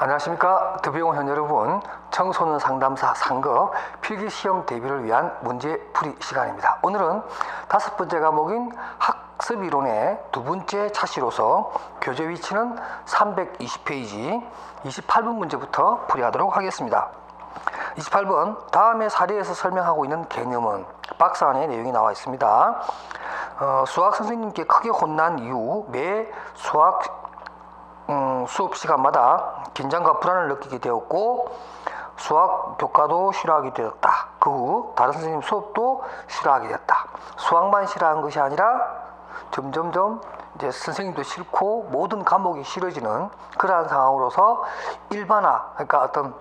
안녕하십니까. 더비용원 여러분, 청소년 상담사 상급 필기시험 대비를 위한 문제풀이 시간입니다. 오늘은 5번째 과목인 학습이론의 2번째 차시로서 교재 위치는 320페이지 28번 문제부터 풀이하도록 하겠습니다. 28번, 다음의 사례에서 설명하고 있는 개념은 박스 안에 내용이 나와 있습니다. 수학 선생님께 크게 혼난 이후 매 수업 시간마다 긴장과 불안을 느끼게 되었고 수학 교과도 싫어하게 되었다. 그 후 다른 선생님 수업도 싫어하게 되었다. 수학만 싫어한 것이 아니라 점점점 이제 선생님도 싫고 모든 과목이 싫어지는 그러한 상황으로서 일반화, 그러니까 어떤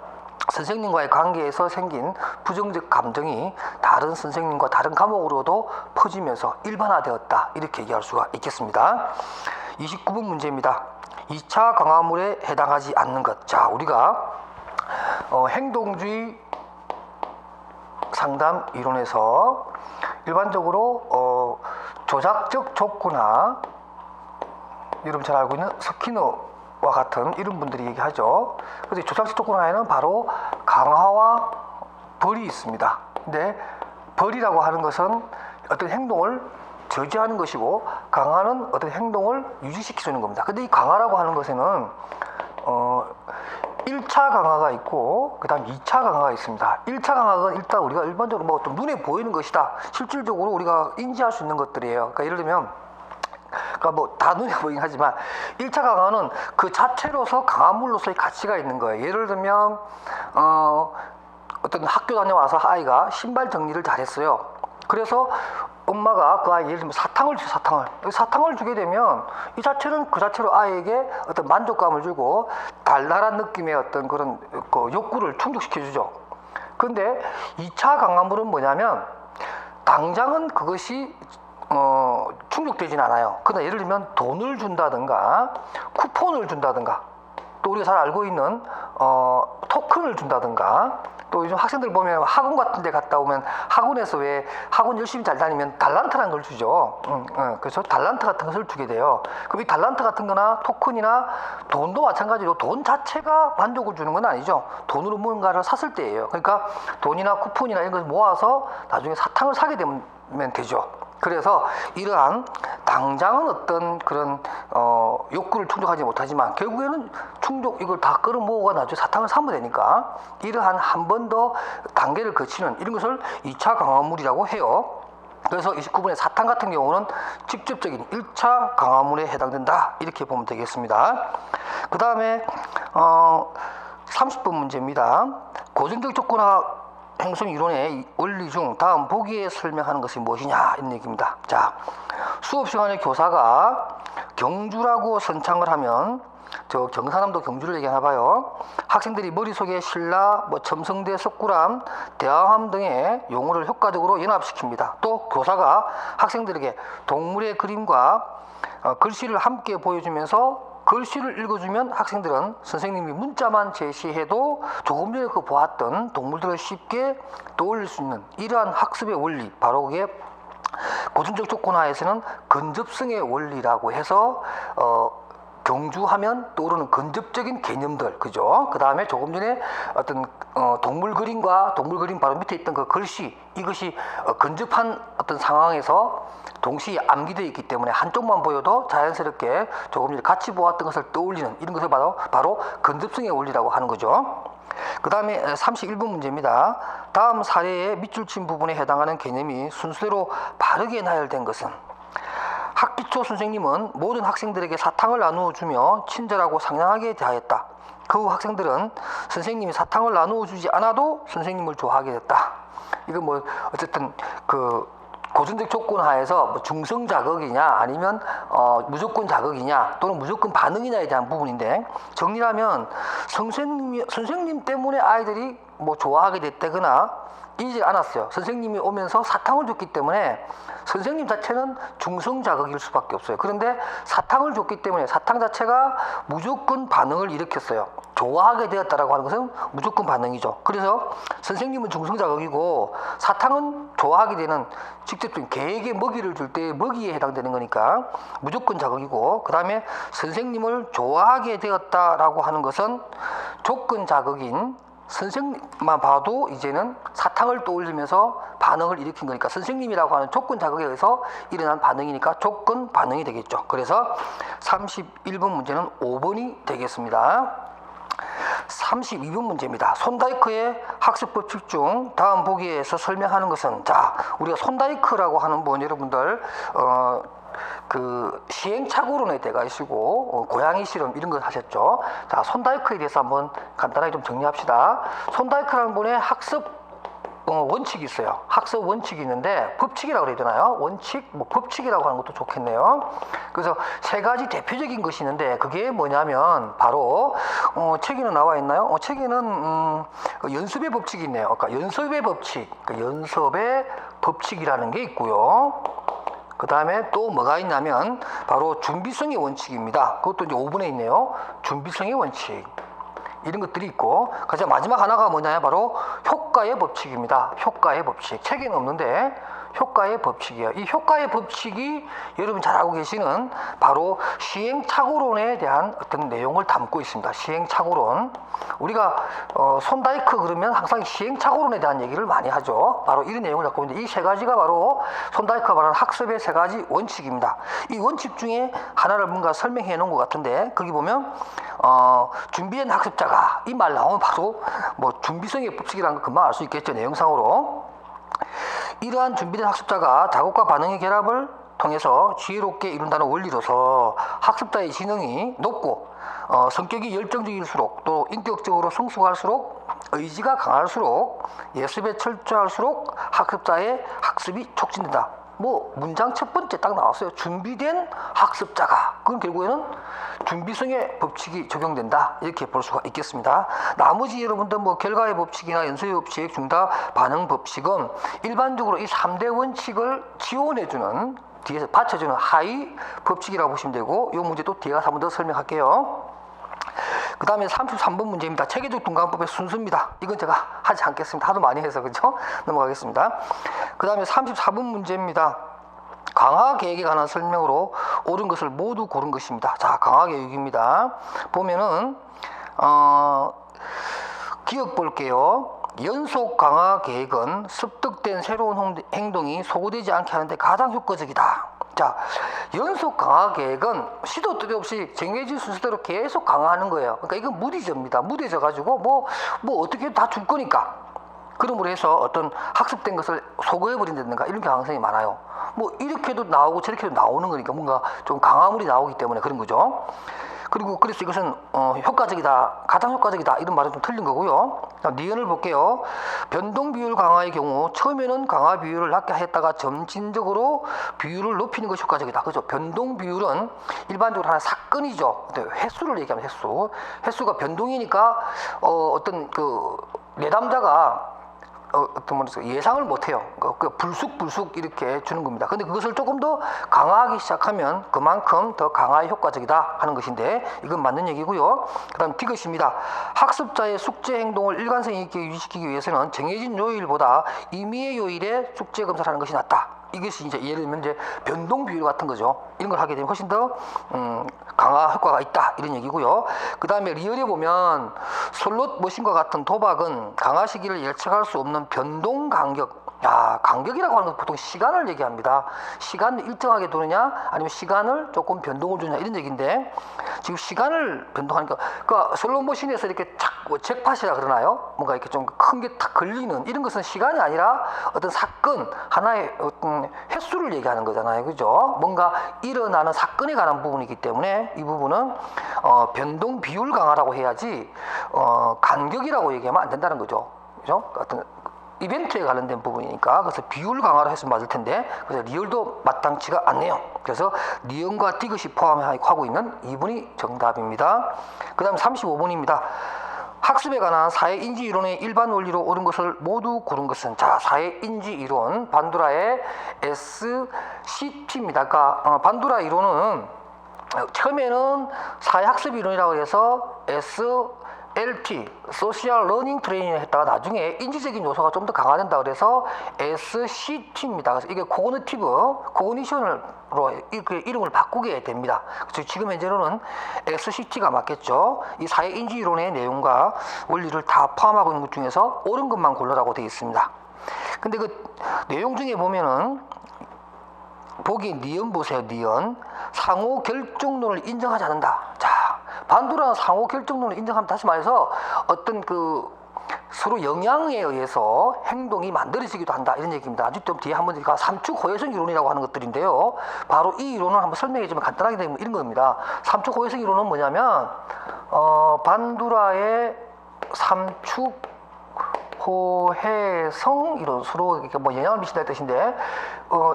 선생님과의 관계에서 생긴 부정적 감정이 다른 선생님과 다른 과목으로도 퍼지면서 일반화되었다. 이렇게 얘기할 수가 있겠습니다. 29번 문제입니다. 2차 강화물에 해당하지 않는 것. 자, 우리가 행동주의 상담 이론에서 일반적으로 조작적 족구나 여러분 잘 알고 있는 스키너와 같은 이런 분들이 얘기하죠. 그래서 조작적 족구나에는 바로 강화와 벌이 있습니다. 근데 벌이라고 하는 것은 어떤 행동을 저지하는 것이고 강화는 어떤 행동을 유지시키는 겁니다. 근데 이 강화라고 하는 것에는 1차 강화가 있고 그 다음 2차 강화가 있습니다. 1차 강화는 일단 우리가 일반적으로 뭐 어떤 눈에 보이는 것이다. 실질적으로 우리가 인지할 수 있는 것들이에요. 그러니까 예를 들면 뭐 다 눈에 보이긴 하지만 1차 강화는 그 자체로서 강화물로서의 가치가 있는 거예요. 예를 들면 어떤 학교 다녀와서 아이가 신발 정리를 잘했어요. 그래서 엄마가 그 아이에게 예를 들면 사탕을 주게 되면 이 자체는 그 자체로 아이에게 어떤 만족감을 주고 달달한 느낌의 어떤 그런 욕구를 충족시켜 주죠. 근데 2차 강화물은 뭐냐면 당장은 그것이 충족되진 않아요. 그러나 예를 들면 돈을 준다든가 쿠폰을 준다든가 또 우리가 잘 알고 있는 토큰을 준다든가 또 요즘 학생들 보면 학원 같은 데 갔다 오면 학원에서 왜 학원 열심히 잘 다니면 달란트라는 걸 주죠. 그래서 달란트 같은 것을 주게 돼요. 그럼 이 달란트 같은 거나 토큰이나 돈도 마찬가지로 돈 자체가 만족을 주는 건 아니죠. 돈으로 뭔가를 샀을 때예요. 그러니까 돈이나 쿠폰이나 이런 것을 모아서 나중에 사탕을 사게 되면 되죠. 그래서 이러한 당장은 어떤 그런 욕구를 충족하지 못하지만 결국에는 이걸 다 끌어모으고 나중에 사탕을 사면 되니까 이러한 한 번 더 단계를 거치는 이런 것을 2차 강화물이라고 해요. 그래서 29번의 사탕 같은 경우는 직접적인 1차 강화물에 해당된다. 이렇게 보면 되겠습니다. 그 다음에 30번 문제입니다. 고정적 조건화 행성 이론의 원리 중 다음 보기에 설명하는 것이 무엇이냐 이런 얘기입니다. 자, 수업 시간에 교사가 경주라고 선창을 하면 저 경상남도 경주를 얘기하나 봐요. 학생들이 머릿속에 신라, 첨성대, 석굴암, 대왕암 등의 용어를 효과적으로 연합시킵니다. 또 교사가 학생들에게 동물의 그림과 글씨를 함께 보여주면서 글씨를 읽어주면 학생들은 선생님이 문자만 제시해도 조금 전에 보았던 동물들을 쉽게 떠올릴 수 있는 이러한 학습의 원리, 바로 그게 고전적 조건화에서는 근접성의 원리라고 해서 경주하면 떠오르는 근접적인 개념들, 그죠? 그 다음에 조금 전에 어떤 동물 그림과 동물 그림 바로 밑에 있던 그 글씨, 이것이 근접한 어떤 상황에서 동시에 암기되어 있기 때문에 한쪽만 보여도 자연스럽게 조금 전에 같이 보았던 것을 떠올리는 이런 것을 바로 근접성의 원리라고 하는 거죠. 그 다음에 31번 문제입니다. 다음 사례의 밑줄 친 부분에 해당하는 개념이 순서대로 바르게 나열된 것은 학기초 선생님은 모든 학생들에게 사탕을 나누어 주며 친절하고 상냥하게 대하였다. 그 후 학생들은 선생님이 사탕을 나누어 주지 않아도 선생님을 좋아하게 됐다. 이거 뭐 어쨌든 그 고전적 조건 하에서 중성 자극이냐 아니면 무조건 자극이냐 또는 무조건 반응이냐에 대한 부분인데, 정리하면 선생님 때문에 아이들이 좋아하게 됐다거나 이지 않았어요. 선생님이 오면서 사탕을 줬기 때문에 선생님 자체는 중성 자극일 수밖에 없어요. 그런데 사탕을 줬기 때문에 사탕 자체가 무조건 반응을 일으켰어요. 좋아하게 되었다라고 하는 것은 무조건 반응이죠. 그래서 선생님은 중성 자극이고 사탕은 좋아하게 되는 직접적인 개에게 먹이를 줄 때 먹이에 해당되는 거니까 무조건 자극이고, 그 다음에 선생님을 좋아하게 되었다라고 하는 것은 조건 자극인 선생님만 봐도 이제는 사탕을 떠올리면서 반응을 일으킨 거니까 선생님이라고 하는 조건 자극에 의해서 일어난 반응이니까 조건 반응이 되겠죠. 그래서 31번 문제는 5번이 되겠습니다. 32번 문제입니다. 손다이크의 학습 법칙 중 다음 보기에서 설명하는 것은, 자, 우리가 손다이크라고 하는 분 여러분들 그 시행착오론에 대가시고 고양이 실험 이런 걸 하셨죠. 자, 손다이크에 대해서 한번 간단하게 좀 정리합시다. 손다이크라는 분의 학습 원칙이 있어요. 학습 원칙이 있는데 법칙이라고 그래야 되나요? 원칙, 뭐 법칙이라고 하는 것도 좋겠네요. 그래서 세 가지 대표적인 것이 있는데 그게 뭐냐면 바로 책에는 나와 있나요? 책에는 연습의 법칙이 있네요. 그러니까 연습의 법칙, 그러니까 연습의 법칙이라는 게 있고요. 그 다음에 또 뭐가 있냐면 바로 준비성의 원칙입니다. 그것도 이제 5번에 있네요. 준비성의 원칙. 이런 것들이 있고, 가장 마지막 하나가 뭐냐, 바로 효과의 법칙입니다. 효과의 법칙. 책에는 없는데 효과의 법칙이에요. 이 효과의 법칙이 여러분 잘 알고 계시는 바로 시행착오론에 대한 어떤 내용을 담고 있습니다. 시행착오론. 우리가 손다이크 그러면 항상 시행착오론에 대한 얘기를 많이 하죠. 바로 이런 내용을 갖고 있는데 이 세 가지가 바로 손다이크가 말하는 학습의 세 가지 원칙입니다. 이 원칙 중에 하나를 뭔가 설명해 놓은 것 같은데 거기 보면 준비된 학습자가 이 말 나오면 바로 뭐 준비성의 법칙이라는 거 금방 알 수 있겠죠. 내용상으로. 이러한 준비된 학습자가 자극과 반응의 결합을 통해서 지혜롭게 이룬다는 원리로서 학습자의 지능이 높고 성격이 열정적일수록 또 인격적으로 성숙할수록 의지가 강할수록 예습에 철저할수록 학습자의 학습이 촉진된다. 뭐 문장 첫 번째 딱 나왔어요. 준비된 학습자가. 그건 결국에는 준비성의 법칙이 적용된다. 이렇게 볼 수가 있겠습니다. 나머지 여러분들 뭐 결과의 법칙이나 연습의 법칙, 중답 반응 법칙은 일반적으로 이 3대 원칙을 지원해주는, 뒤에서 받쳐주는 하위 법칙이라고 보시면 되고, 이 문제 또 뒤에 가서 한 번 더 설명할게요. 그 다음에 33번 문제입니다. 체계적 둔감법의 순수입니다. 이건 제가 하지 않겠습니다. 하도 많이 해서 그죠? 넘어가겠습니다. 그 다음에 34번 문제입니다. 강화 계획에 관한 설명으로 옳은 것을 모두 고른 것입니다. 자, 강화 계획입니다. 보면은 기억 볼게요. 연속 강화 계획은 습득된 새로운 행동이 소거되지 않게 하는데 가장 효과적이다. 자, 연속 강화 계획은 시도 때도 없이 정해진 순서대로 계속 강화하는 거예요. 그러니까 이건 무디져입니다. 무디져 가지고 뭐 어떻게 다 줄 거니까. 그러므로 해서 어떤 학습된 것을 소거해버린다든가 이런 가능성이 많아요. 뭐 이렇게도 나오고 저렇게도 나오는 거니까 뭔가 좀 강화물이 나오기 때문에 그런 거죠. 그리고 그래서 이것은 효과적이다, 가장 효과적이다 이런 말은 좀 틀린 거고요. 니은을 볼게요. 변동 비율 강화의 경우 처음에는 강화 비율을 낮게 했다가 점진적으로 비율을 높이는 것이 효과적이다. 그죠? 변동 비율은 일반적으로 하나의 사건이죠. 횟수를 얘기하면 횟수가 변동이니까 어떤 그 내담자가 어떤 예상을 못해요. 불쑥 이렇게 주는 겁니다. 근데 그것을 조금 더 강화하기 시작하면 그만큼 더 강화에 효과적이다 하는 것인데 이건 맞는 얘기고요. 그 다음 D것입니다. 학습자의 숙제 행동을 일관성 있게 유지시키기 위해서는 정해진 요일보다 임의의 요일에 숙제 검사를 하는 것이 낫다. 이것이 이제 예를 들면 이제 변동 비율 같은 거죠. 이런 걸 하게 되면 훨씬 더 강화 효과가 있다 이런 얘기고요. 그 다음에 리얼에 보면 슬롯 머신과 같은 도박은 강화 시기를 예측할 수 없는 변동 간격. 간격이라고 하는 건 보통 시간을 얘기합니다. 시간을 일정하게 두느냐 아니면 시간을 조금 변동을 주느냐 이런 얘기인데 지금 시간을 변동하니까 그러니까 슬롯 머신에서 이렇게 잭팟이라 그러나요? 뭔가 이렇게 좀 큰 게 탁 걸리는 이런 것은 시간이 아니라 어떤 사건 하나의 어떤 횟수를 얘기하는 거잖아요. 그죠? 뭔가 일어나는 사건에 관한 부분이기 때문에 이 부분은 변동 비율 강화라고 해야지 간격이라고 얘기하면 안 된다는 거죠. 그죠? 어떤 이벤트에 관련된 부분이니까 그래서 비율 강화를 했으면 맞을 텐데 그래서 리얼도 마땅치가 않네요. 그래서 니은과 디귿이 포함하고 있는 2번이 정답입니다. 그 다음 35번입니다. 학습에 관한 사회인지 이론의 일반 원리로 옳은 것을 모두 고른 것은, 자, 사회인지 이론 반두라의 SCT입니다. 그러니까 반두라 이론은 처음에는 사회학습 이론이라고 해서 LT, 소셜 러닝 트레이닝을 했다가 나중에 인지적인 요소가 좀 더 강화된다 그래서 SCT입니다. 그래서 이게 코그니션으로 이름을 바꾸게 됩니다. 그래서 지금 현재로는 SCT가 맞겠죠. 이 사회 인지 이론의 내용과 원리를 다 포함하고 있는 것 중에서 옳은 것만 고르라고 되어 있습니다. 근데 그 내용 중에 보면은 보기 니은 보세요. 니은. 상호 결정론을 인정하지 않는다. 자, 반두라는 상호 결정론을 인정하면 다시 말해서 어떤 그 서로 영향에 의해서 행동이 만들어지기도 한다 이런 얘기입니다. 아주 좀 뒤에 한번 우리가 삼축 호혜성 이론이라고 하는 것들인데요. 바로 이 이론을 한번 설명해 주면 간단하게 되면 이런 겁니다. 삼축 호혜성 이론은 뭐냐면 반두라의 삼축 호혜성 이론 서로 이렇게 뭐 영향을 미친다는 뜻인데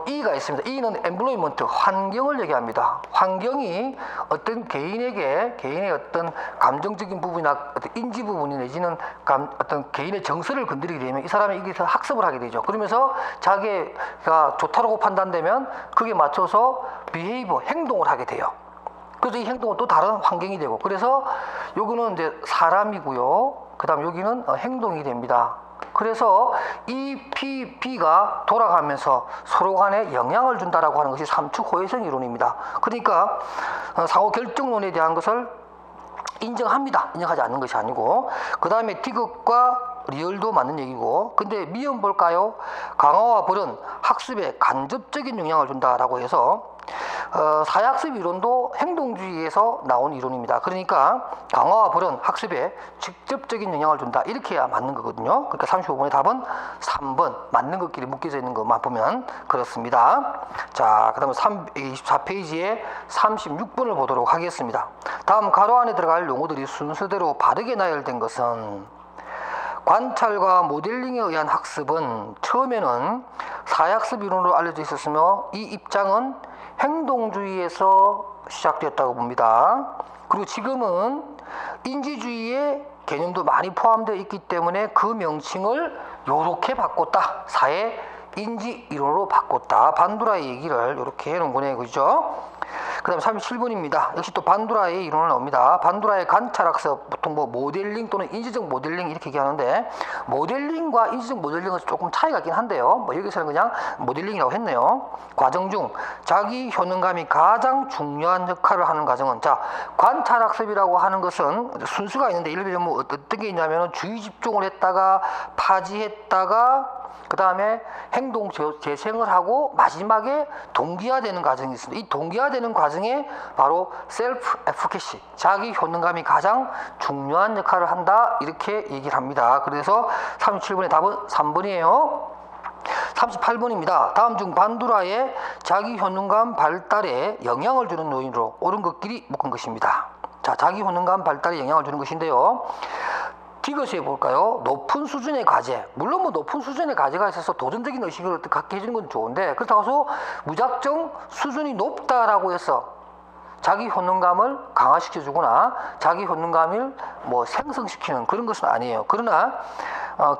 E가 있습니다. E는 employment 환경을 얘기합니다. 환경이 어떤 개인의 어떤 감정적인 부분이나 어떤 인지 부분이 내지는 어떤 개인의 정서를 건드리게 되면 이 사람이 여기서 학습을 하게 되죠. 그러면서 자기가 좋다고 판단되면 그게 맞춰서 behavior 행동을 하게 돼요. 그래서 이 행동은 또 다른 환경이 되고 그래서 여기는 이제 사람이고요. 그 다음 여기는 행동이 됩니다. 그래서 이 B가 돌아가면서 서로 간에 영향을 준다라고 하는 것이 삼축 호혜성 이론입니다. 그러니까 상호 결정론에 대한 것을 인정합니다. 인정하지 않는 것이 아니고 그 다음에 디귿과 리얼도 맞는 얘기고 근데 미음 볼까요? 강화와 벌은 학습에 간접적인 영향을 준다라고 해서 사회학습 이론도 행동주의에서 나온 이론입니다. 그러니까 강화와 벌은 학습에 직접적인 영향을 준다. 이렇게 해야 맞는 거거든요. 그러니까 35번의 답은 3번 맞는 것끼리 묶여져 있는 것만 보면 그렇습니다. 자, 그 다음에 24페이지에 36번을 보도록 하겠습니다. 다음 가로 안에 들어갈 용어들이 순서대로 바르게 나열된 것은 관찰과 모델링에 의한 학습은 처음에는 사회학습 이론으로 알려져 있었으며 이 입장은 행동주의에서 시작되었다고 봅니다. 그리고 지금은 인지주의의 개념도 많이 포함되어 있기 때문에 그 명칭을 이렇게 바꿨다. 사회 인지 이론으로 바꿨다. 반두라의 얘기를 이렇게 해놓은 거네요. 그죠? 그 다음 37번입니다. 역시 또 반두라의 이론을 나옵니다. 반두라의 관찰학습, 보통 뭐 모델링 또는 인지적 모델링 이렇게 얘기하는데 모델링과 인지적 모델링은 조금 차이가 있긴 한데요. 뭐 여기서는 그냥 모델링이라고 했네요. 과정 중 자기 효능감이 가장 중요한 역할을 하는 과정은 자, 관찰학습이라고 하는 것은 순수가 있는데 예를 들면 뭐 어떤 게 있냐면 주의 집중을 했다가 파지했다가 그 다음에 행동 재생을 하고 마지막에 동기화되는 과정이 있습니다. 이 동기화되는 과정에 바로 셀프 에피케시, 자기 효능감이 가장 중요한 역할을 한다 이렇게 얘기를 합니다. 그래서 37번의 답은 3번이에요. 38번입니다. 다음 중 반두라의 자기 효능감 발달에 영향을 주는 요인으로 옳은 것끼리 묶은 것입니다. 자, 자기 효능감 발달에 영향을 주는 것인데요. 디귿에 볼까요? 높은 수준의 과제. 물론 뭐 높은 수준의 과제가 있어서 도전적인 의식을 갖게 해주는 건 좋은데 그렇다고 해서 무작정 수준이 높다라고 해서 자기 효능감을 강화시켜주거나 자기 효능감을 뭐 생성시키는 그런 것은 아니에요. 그러나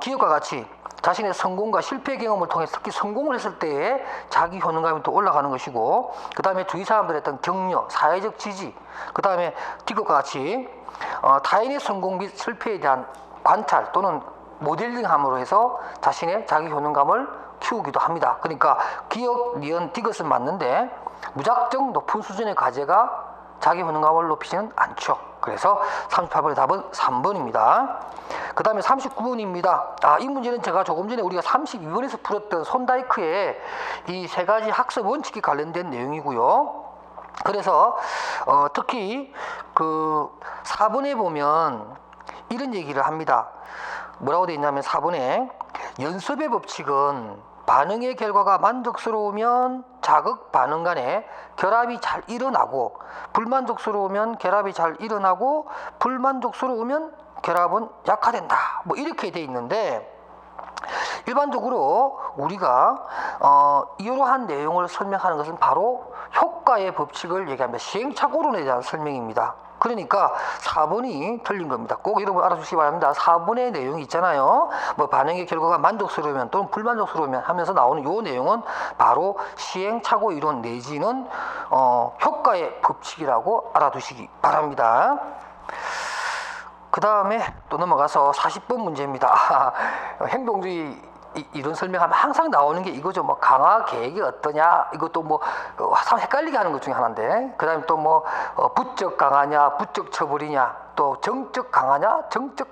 기업과 같이 자신의 성공과 실패 경험을 통해 특히 성공을 했을 때에 자기 효능감이 또 올라가는 것이고 그 다음에 주위 사람들의 어떤 격려, 사회적 지지 그 다음에 디귿과 같이 타인의 성공 및 실패에 대한 관찰 또는 모델링함으로 해서 자신의 자기 효능감을 키우기도 합니다. 그러니까 기억, 니은, 디귿은 맞는데 무작정 높은 수준의 과제가 자기 효능감을 높이지는 않죠. 그래서 38번의 답은 3번입니다. 그 다음에 39번입니다. 이 문제는 제가 조금 전에 우리가 32번에서 풀었던 손다이크의 이 세 가지 학습 원칙에 관련된 내용이고요. 그래서 특히 그 4번에 보면 이런 얘기를 합니다. 뭐라고 되어 있냐면 4번에 연습의 법칙은 반응의 결과가 만족스러우면 자극 반응 간에 결합이 잘 일어나고 불만족스러우면 결합이 잘 일어나고 불만족스러우면 결합은 약화된다. 뭐 이렇게 되어 있는데 일반적으로 우리가 이러한 내용을 설명하는 것은 바로 효과의 법칙을 얘기합니다. 시행착오론에 대한 설명입니다. 그러니까 4번이 틀린 겁니다. 꼭 여러분 알아주시기 바랍니다. 4번의 내용이 있잖아요. 뭐 반응의 결과가 만족스러우면 또는 불만족스러우면 하면서 나오는 이 내용은 바로 시행착오 이론 내지는 효과의 법칙이라고 알아두시기 바랍니다. 그 다음에 또 넘어가서 40번 문제입니다. 행동주의 이런 설명하면 항상 나오는 게 이거죠. 뭐 강화 계획이 어떠냐, 이것도 뭐 참 헷갈리게 하는 것 중에 하나인데, 그 다음에 또 뭐 부적 강화냐, 부적 처벌이냐, 또 정적 강화냐, 정적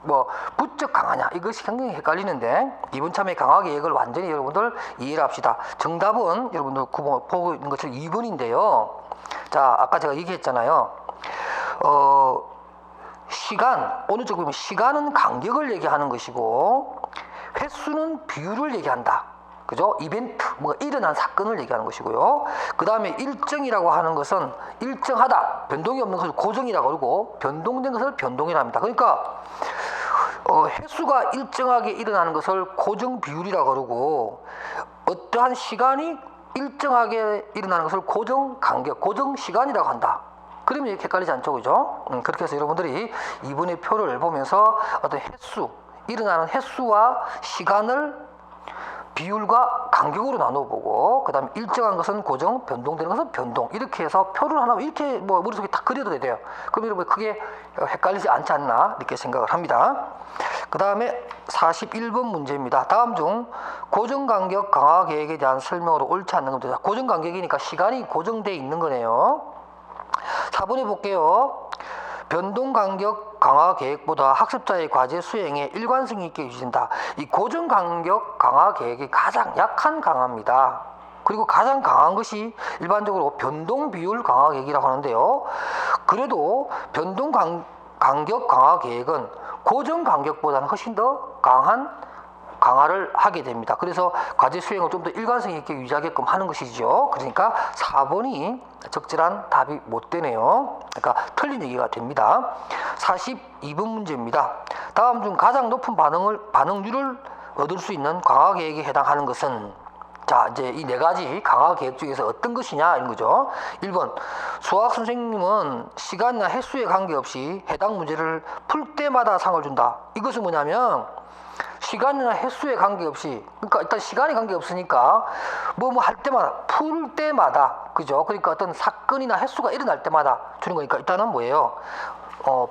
뭐 부적 강화냐, 이것이 굉장히 헷갈리는데, 이번 참에 강화 계획을 완전히 여러분들 이해를 합시다. 정답은 여러분들 보고 있는 것처럼 2번인데요. 자, 아까 제가 얘기했잖아요. 시간, 어느 쪽 보면 시간은 간격을 얘기하는 것이고, 횟수는 비율을 얘기한다. 그죠? 이벤트, 뭐가 일어난 사건을 얘기하는 것이고요. 그 다음에 일정이라고 하는 것은 일정하다, 변동이 없는 것을 고정이라고 그러고, 변동된 것을 변동이라 합니다. 그러니까 횟수가 일정하게 일어나는 것을 고정 비율이라고 그러고, 어떠한 시간이 일정하게 일어나는 것을 고정 간격, 고정 시간이라고 한다. 그러면 이렇게 헷갈리지 않죠, 그죠? 그렇게 해서 여러분들이 이번의 표를 보면서 어떤 횟수, 일어나는 횟수와 시간을 비율과 간격으로 나눠보고, 그 다음에 일정한 것은 고정, 변동되는 것은 변동, 이렇게 해서 표를 하나 이렇게 뭐 머릿속에 다 그려도 돼요. 그럼 여러분 크게 헷갈리지 않지 않나 이렇게 생각을 합니다. 그 다음에 41번 문제입니다. 다음 중 고정간격 강화 계획에 대한 설명으로 옳지 않는 겁니다. 고정간격이니까 시간이 고정되어 있는 거네요. 4번에 볼게요. 변동간격 강화 계획보다 학습자의 과제 수행에 일관성 있게 유지된다. 이 고정간격 강화 계획이 가장 약한 강화입니다. 그리고 가장 강한 것이 일반적으로 변동비율 강화 계획이라고 하는데요. 그래도 변동간격 강화 계획은 고정간격보다는 훨씬 더 강한 강화를 하게 됩니다. 그래서 과제 수행을 좀 더 일관성 있게 유지하게끔 하는 것이죠. 그러니까 4번이 적절한 답이 못 되네요. 그러니까 틀린 얘기가 됩니다. 42번 문제입니다. 다음 중 가장 높은 반응률을 얻을 수 있는 강화 계획에 해당하는 것은, 자, 이제 이 네 가지 강화 계획 중에서 어떤 것이냐 이런 거죠. 1번, 수학 선생님은 시간이나 횟수에 관계없이 해당 문제를 풀 때마다 상을 준다. 이것은 뭐냐면 시간이나 횟수에 관계없이, 그러니까 일단 시간에 관계없으니까 뭐 할 때마다, 풀 때마다, 그죠? 그러니까 어떤 사건이나 횟수가 일어날 때마다 주는 거니까 일단은 뭐예요?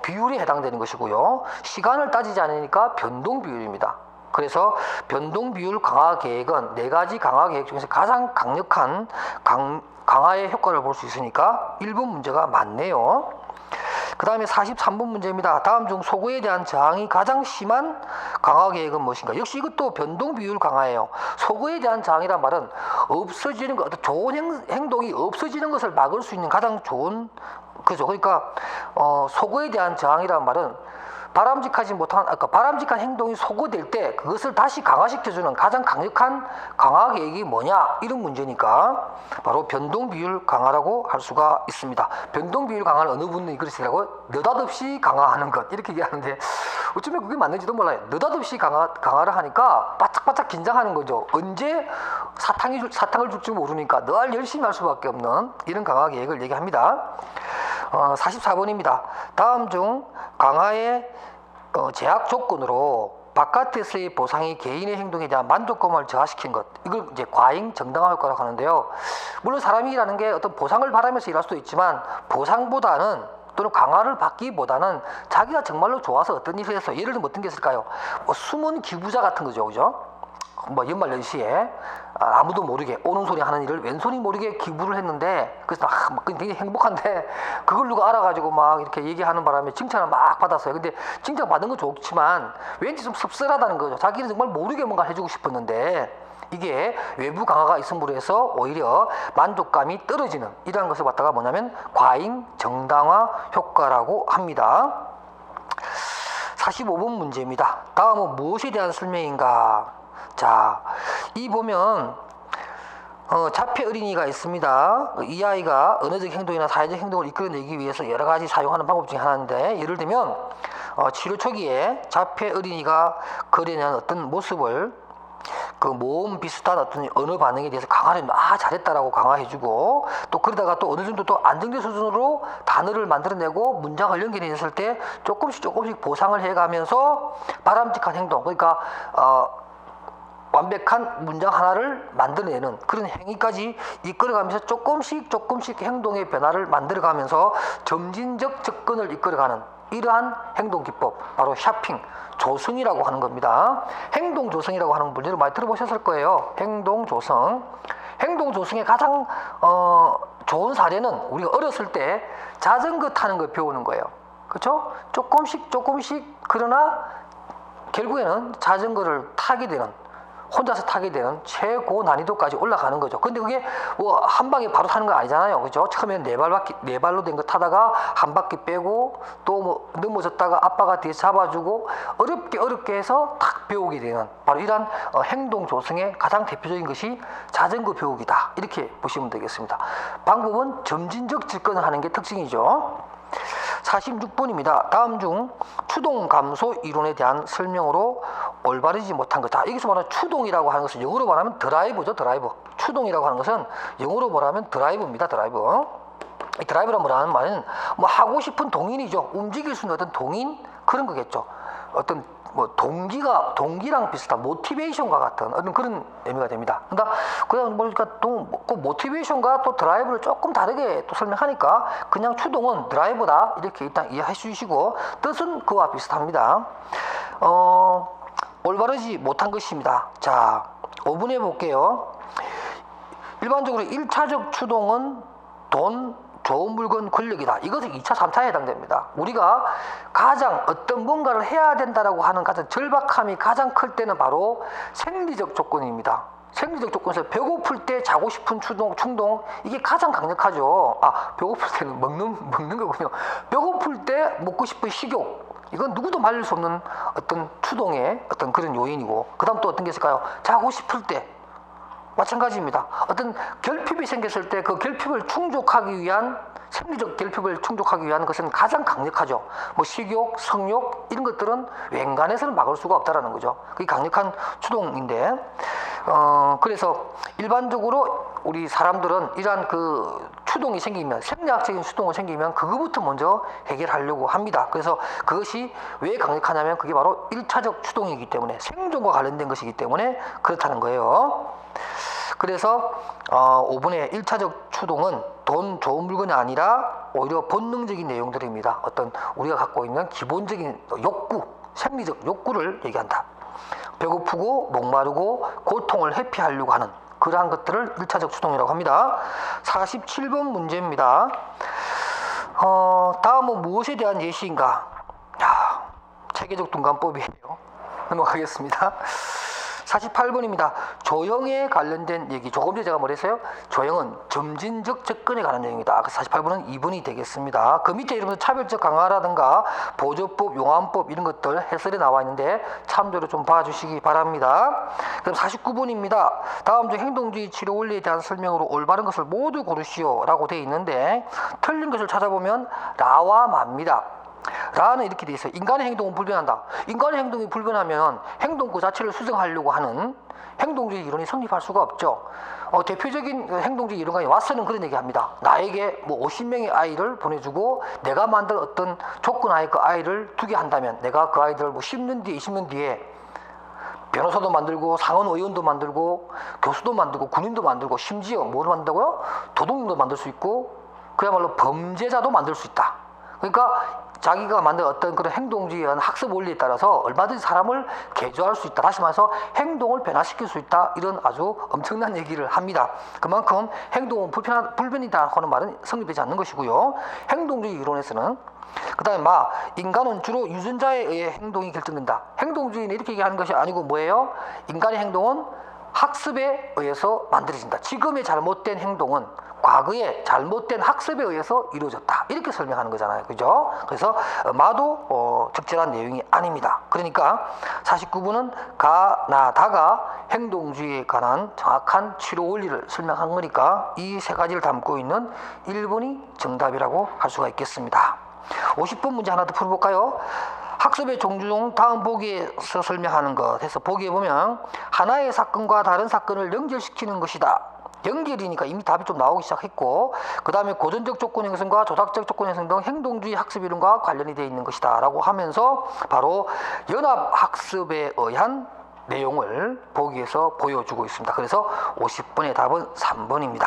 비율에 해당되는 것이고요. 시간을 따지지 않으니까 변동 비율입니다. 그래서 변동 비율 강화 계획은 네 가지 강화 계획 중에서 가장 강력한 강화의 효과를 볼 수 있으니까 1번 문제가 맞네요. 그 다음에 43번 문제입니다. 다음 중 소고에 대한 저항이 가장 심한 강화 계획은 무엇인가? 역시 이것도 변동 비율 강화예요. 소고에 대한 저항이란 말은 없어지는 것, 어떤 좋은 행동이 없어지는 것을 막을 수 있는 가장 좋은, 그죠? 그러니까 소고에 대한 저항이란 말은 바람직한 행동이 소거될 때 그것을 다시 강화시켜주는 가장 강력한 강화 계획이 뭐냐, 이런 문제니까 바로 변동 비율 강화라고 할 수가 있습니다. 변동 비율 강화를 어느 분이 그러시더라고요. 느닷없이 강화하는 것, 이렇게 얘기하는데 어쩌면 그게 맞는지도 몰라요. 느닷없이 강화를 하니까 바짝바짝 긴장하는 거죠. 언제 사탕을 줄지 모르니까 늘 열심히 할 수밖에 없는 이런 강화 계획을 얘기합니다. 44번입니다. 다음 중 강화의 제약 조건으로 바깥에서의 보상이 개인의 행동에 대한 만족감을 저하시킨 것, 이걸 이제 과잉 정당화 효과라고 하는데요. 물론 사람이라는 게 어떤 보상을 바라면서 일할 수도 있지만, 보상보다는 또는 강화를 받기보다는 자기가 정말로 좋아서 어떤 일을 해서, 예를 들면 어떤 게 있을까요? 숨은 기부자 같은 거죠, 그죠? 연말 연시에 아무도 모르게 오는 소리 하는 일을 왼손이 모르게 기부를 했는데, 그래서 굉장히 행복한데 그걸 누가 알아가지고 막 이렇게 얘기하는 바람에 칭찬을 막 받았어요. 근데 칭찬 받은 건 좋지만 왠지 좀 씁쓸하다는 거죠. 자기는 정말 모르게 뭔가 해주고 싶었는데, 이게 외부 강화가 있음으로 해서 오히려 만족감이 떨어지는 이러한 것을 갖다가 뭐냐면 과잉 정당화 효과라고 합니다. 45번 문제입니다. 다음은 무엇에 대한 설명인가? 자, 이 보면 자폐 어린이가 있습니다. 이 아이가 언어적 행동이나 사회적 행동을 이끌어내기 위해서 여러 가지 사용하는 방법 중에 하나인데, 예를 들면 치료 초기에 자폐 어린이가 그려낸 어떤 모습을 그 모험 비슷한 어떤 언어 반응에 대해서 강화를 잘했다라고 강화해주고, 또 그러다가 또 어느 정도 또 안정된 수준으로 단어를 만들어내고 문장을 연결했을 때 조금씩 보상을 해가면서 바람직한 행동, 그러니까 완벽한 문장 하나를 만들어내는 그런 행위까지 이끌어가면서 조금씩 행동의 변화를 만들어가면서 점진적 접근을 이끌어가는 이러한 행동 기법, 바로 샤핑 조성이라고 하는 겁니다. 행동 조성이라고 하는 분들을 많이 들어보셨을 거예요. 행동 조성. 행동 조성의 가장 좋은 사례는 우리가 어렸을 때 자전거 타는 걸 배우는 거예요. 그렇죠? 조금씩 그러나 결국에는 자전거를 타게 되는, 혼자서 타게 되는 최고 난이도까지 올라가는 거죠. 근데 그게 뭐 한 방에 바로 타는 건 아니잖아요. 그죠? 처음에는 네 발로 된 거 타다가 한 바퀴 빼고 또 뭐 넘어졌다가 아빠가 뒤에 잡아주고 어렵게 해서 탁 배우게 되는 바로 이러한 행동 조성의 가장 대표적인 것이 자전거 배우기다. 이렇게 보시면 되겠습니다. 방법은 점진적 접근을 하는 게 특징이죠. 46번입니다. 다음 중 추동 감소 이론에 대한 설명으로 올바르지 못한 것. 자, 여기서 말하는 추동이라고 하는 것은 영어로 말하면 드라이브죠, 드라이브. 추동이라고 하는 것은 영어로 말하면 드라이브입니다, 드라이브. 이 드라이브라고 말하는 말은 뭐 하고 싶은 동인이죠. 움직일 수 있는 어떤 동인 그런 거겠죠. 어떤 뭐 동기랑 비슷한 모티베이션과 같은 어떤 그런 의미가 됩니다. 그러니까 그냥 보니까 그 모티베이션과 또 드라이브를 조금 다르게 또 설명하니까 그냥 추동은 드라이브다 이렇게 일단 이해해 주시고 뜻은 그와 비슷합니다. 올바르지 못한 것입니다. 자, 5분해 볼게요. 일반적으로 1차적 추동은 돈, 좋은 물건, 권력이다. 이것은 2차, 3차에 해당됩니다. 우리가 가장 어떤 뭔가를 해야 된다라고 하는 가장 절박함이 가장 클 때는 바로 생리적 조건입니다. 생리적 조건에서 배고플 때 자고 싶은 충동 이게 가장 강력하죠. 배고플 때는 먹는 거군요. 배고플 때 먹고 싶은 식욕 이건 누구도 말릴 수 없는 어떤 추동의 어떤 그런 요인이고 그 다음 또 어떤 게 있을까요? 자고 싶을 때 마찬가지입니다. 어떤 결핍이 생겼을 때 그 결핍을 충족하기 위한 생리적 결핍을 충족하기 위한 것은 가장 강력하죠. 뭐 식욕, 성욕 이런 것들은 웬간해서는 막을 수가 없다라는 거죠. 그게 강력한 추동인데 그래서 일반적으로 우리 사람들은 이러한 그 추동이 생기면 생리학적인 추동이 생기면 그거부터 먼저 해결하려고 합니다. 그래서 그것이 왜 강력하냐면 그게 바로 1차적 추동이기 때문에 생존과 관련된 것이기 때문에 그렇다는 거예요. 그래서 5번의 1차적 추동은 돈, 좋은 물건이 아니라 오히려 본능적인 내용들입니다. 어떤 우리가 갖고 있는 기본적인 욕구, 생리적 욕구를 얘기한다. 배고프고 목마르고 고통을 회피하려고 하는 그러한 것들을 1차적 추동이라고 합니다. 47번 문제입니다. 다음은 무엇에 대한 예시인가? 체계적 둔감법이에요. 넘어가겠습니다. 48번입니다. 조형에 관련된 얘기. 조금 전에 제가 뭐랬어요? 조형은 점진적 접근에 관한 내용이다. 48번은 2번이 되겠습니다. 그 밑에 이러면서 차별적 강화라든가 보조법, 용안법 이런 것들 해설에 나와 있는데 참조를 좀 봐주시기 바랍니다. 그럼 49번입니다. 다음 중 행동주의 치료 원리에 대한 설명으로 올바른 것을 모두 고르시오 라고 되어 있는데 틀린 것을 찾아보면 라와 마입니다. 라는 이렇게 돼 있어요. 인간의 행동은 불변한다. 인간의 행동이 불변하면 행동 그 자체를 수정하려고 하는 행동주의 이론이 성립할 수가 없죠. 대표적인 행동주의 이론가에 왓슨은 그런 얘기합니다. 나에게 뭐 50명의 아이를 보내주고 내가 만든 어떤 조건하에 그 아이를 두게 한다면 내가 그 아이들을 뭐 10년 뒤에 20년 뒤에 변호사도 만들고 상원 의원도 만들고 교수도 만들고 군인도 만들고 심지어 뭐를 만든다고요? 도둑도 만들 수 있고 그야말로 범죄자도 만들 수 있다. 그러니까 자기가 만든 어떤 그런 행동주의의 학습 원리에 따라서 얼마든지 사람을 개조할 수 있다. 다시 말해서 행동을 변화시킬 수 있다. 이런 아주 엄청난 얘기를 합니다. 그만큼 행동은 불변이다 하는 말은 성립되지 않는 것이고요. 행동주의 이론에서는 그 다음에 인간은 주로 유전자에 의해 행동이 결정된다. 행동주의는 이렇게 얘기하는 것이 아니고 뭐예요? 인간의 행동은 학습에 의해서 만들어진다. 지금의 잘못된 행동은 과거에 잘못된 학습에 의해서 이루어졌다. 이렇게 설명하는 거잖아요. 그죠? 그래서 마도 적절한 내용이 아닙니다. 그러니까 49번은 다가 행동주의에 관한 정확한 치료 원리를 설명한 거니까 이 세 가지를 담고 있는 1번이 정답이라고 할 수가 있겠습니다. 50번 문제 하나 더 풀어볼까요? 학습의 종류 중 다음 보기에서 설명하는 것 해서 보기에 보면 하나의 사건과 다른 사건을 연결시키는 것이다. 연결이니까 이미 답이 좀 나오기 시작했고 그 다음에 고전적 조건 형성과 조작적 조건 형성 등 행동주의 학습 이론과 관련이 되어 있는 것이다 라고 하면서 바로 연합학습에 의한 내용을 보기에서 보여주고 있습니다. 그래서 50번의 답은 3번입니다.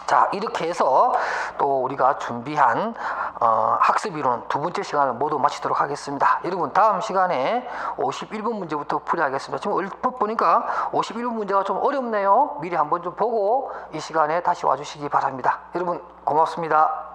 자, 이렇게 해서 또 우리가 준비한 학습이론 두 번째 시간을 모두 마치도록 하겠습니다. 여러분, 다음 시간에 51번 문제부터 풀이하겠습니다. 지금 얼핏 보니까 51번 문제가 좀 어렵네요. 미리 한번 좀 보고 이 시간에 다시 와주시기 바랍니다. 여러분, 고맙습니다.